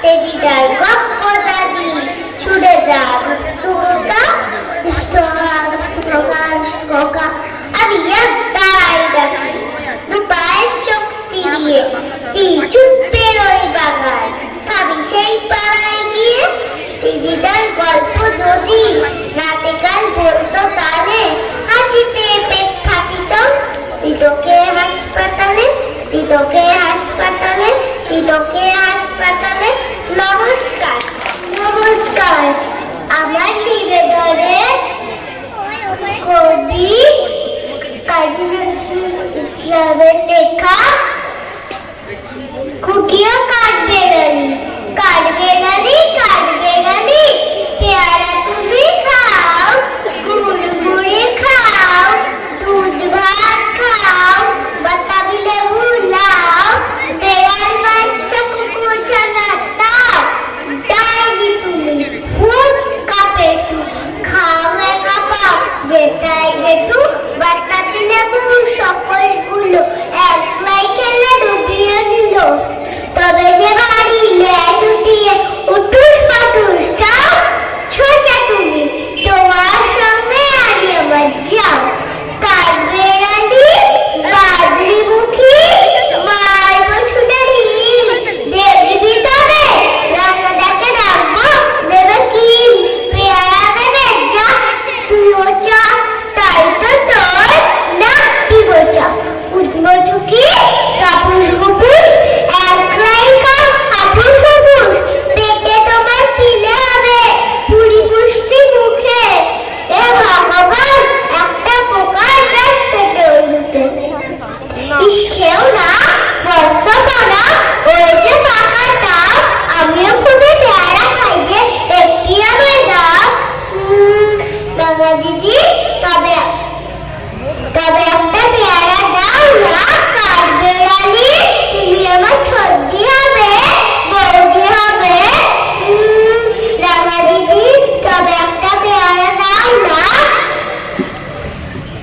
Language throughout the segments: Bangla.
টেডিটার গপ্প দাদি ছুটে যা দুষ্টু খোকা দুষ্টু খোকা দুষ্টু খোকা আমি একটাই ডাকি দুপায়ের শক্তি দিয়ে ছুটবে ওই বাগান খাবি সেই পাড়ায় গিয়ে টেডিটার গল্প যদি রাতে কাল বলতো তাহলে হাসিতে পেট ফাটিত দিতকে হাসপাতালে দিতকে হাসপাতালে দিতকে হাসপাতালে নমস্কার নমস্কার আমার নিবেদনে কবি কাজী নজরুল ইসলামের লেখা খুকিও কাঠবেড়ালি কাঠবেড়ালি কাঠবেড়ালি পেয়ারা তুমি খাও গুড়গুড়ি খাও দুধ ভাত খাও বাতাবি লেবু লাও বেড়াল বাচ্চা কুকুর ছানা দাও ডাইনি তুমি খুব কাপে খাও একা পাও যেটাই যেটু বাতাবি লেবু সকলগুলো একলাই খেলে ডুবিয়ে দিল তবে যে বাড়ি লেজ উঠিয়ে উঠুস পাঠুস যাও ছোটা তুমি তোমার সঙ্গে আগে আবার যাও কাঠবেড়ালি বাদরি মুখী মারব ছুটে ঢিল দেখবি তবে রান্নাটাকে রাখবো দেবে কি পেয়ারা দেবে যা তুইও যা তাই তো তোর নাকটি বোঝা উঠবো ঝুঁকি কাপুস গুপুস একলাই খাও হাপুস হুপুস পেটে তোমার পিলে হবে পুরি পুষ্টি মুখে এ ভগবান একটা পোকার গাছ পেটে উঠবে ইস খেও না বস্তা পানা ওই যে পাকাটা আমিও খুবই পেয়ারা খাই যে একটি আমার দাও বাবা দিদি তবে তবে একটা পেয়ারা দাও না কাঠবেড়ালি তুমি আমার ছদ্দি হবে বৌদি হবে রাঙা দিদি তবে একটা পেয়ারা দাও না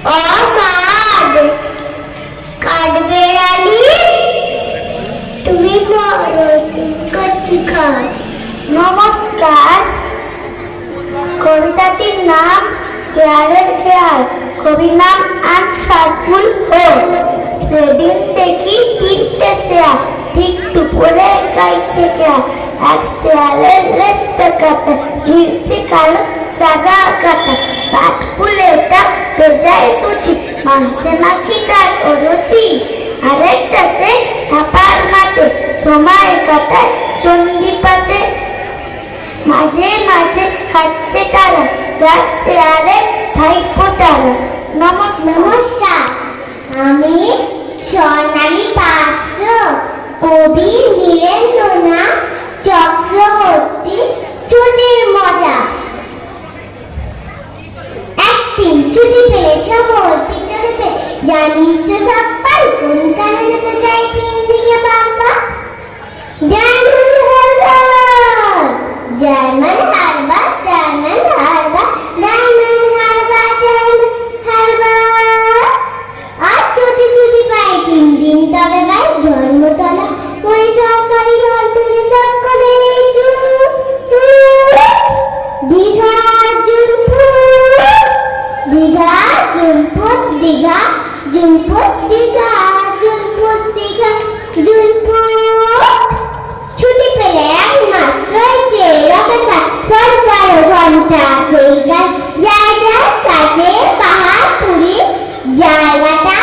ও মা কাঠবেড়ালি তুমি বড় কচি খায় নমস্কার কবিতাটির নাম শেয়ালের খেয়াল কবির নাম আনসারফুল হোক সেদিন দেখি তিনটে শেয়াল ঠিক দুপুরে গাইছে খেয়াল এক শেয়ালের লেজটা কাটা নিচে কালো সাদা কাটা পাট ফুলেটা বেজায় সুচি মাংসে নাকি তার অরুচি আরেকটা সে ধাপার মাঠে সময় কাটায় চণ্ডী পাটে মাঝে মাঝে খাচ্ছে তারা যার শেয়ালে ভাই ফোটারা নমস্কার আমি স্বর্ণালী পাত্র কবি নীরেন্দ্রনাথ চক্রবর্তী ছুটির মজা একদিন ছুটি পেলে সময় পিছনে পেলে জানিস তো সব পাই কোন কানে যেতে চাই পিন দিকে বাবা জার্মান হারবার জার্মান হারবার জার্মান হারবার জার্মান হারবার আর ছুটি ছুটি পাই 3 দিন তবে ভাই ধর্মতলা ওই সরকারি রাজধানী সকলে দীঘা জুনপুট দীঘা জুনপুট দীঘা জুনপুট দীঘা জুনপুট দীঘা জুনপুট ছুটি পেলে এক মাস রয়েছে অপেক্ষা 12 ঘন্টা সেই জায়গার কাছে পাহাড়পুরি জায়গাটা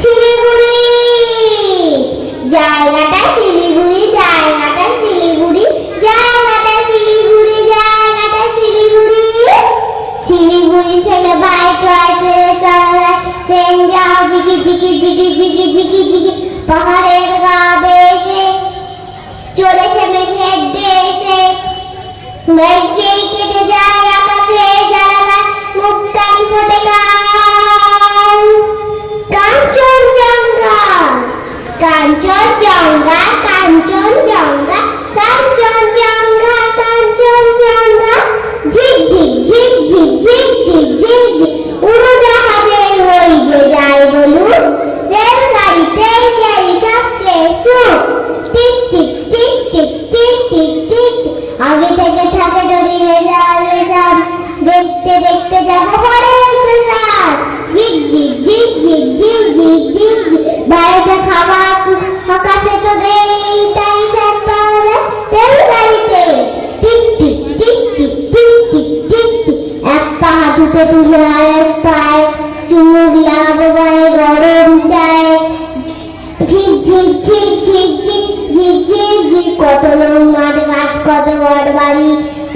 শিলিগুড়ি জায়গাটা শিলিগুড়ি জায়গাটা শিলিগুড়ি জায়গাটা শিলিগুড়ি জায়গাটা শিলিগুড়ি শিলিগুড়ি থেকে ভাই টয় ট্রেনে চলা ট্রেন যাও ঝিকি ঝিকি ঝিকি ঝিকি ঝিকি ঝিকি পাহাড়ের গা বেয়ে চলেছে মেঘের দেশে মেঘ যেই কেটে যায় আকাশে জানালা মুক্তারি ফোটে কাঞ্চনজঙ্ঘা কাঞ্চনজঙ্ঘা কাঞ্চনজঙ্ঘা কাঞ্চনজঙ্ঘা কাঞ্চনজঙ্ঘা ঝিক ঝিক ঝিক ঝিক ঝিক ঝিক ঝিক ঝিক উড়োজাহাজের হই যে যায় বলুন রেলগাড়িতে গেলি সবচেয়ে সুখ টিক টিক টিক টিক টিক টিক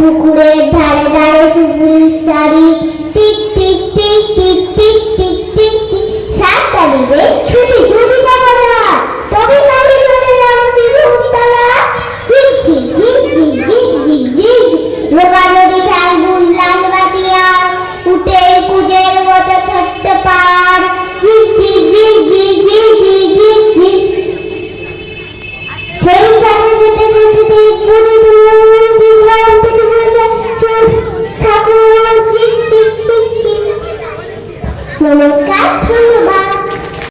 পুকুরের ধারে ধারে সুপুরির শাড়ি, টিক টিক টিক টিক টিক টিক টিক টিক। 7 তারিখে ছুটি ছুটি পাওয়া যায়, তবে আমি চলে যাবো শিবতলা। ঝিক ঝিক ঝিক ঝিক ঝিক ঝিক ঝিক, রোগা নদী শালবুল লাল বাতিয়া, উঠে কুজের মতো ছোট্ট পার। ঝিক ঝিক ঝিক ঝিক ঝিক ঝিক ঝিক ঝিক। সেই কাছে যেতে যেতে দেখবুঝি গ্রাম থেকে বলেছে ঠাকুর। ঝিক ঝিক ঝিক ঝিক। নমস্কার।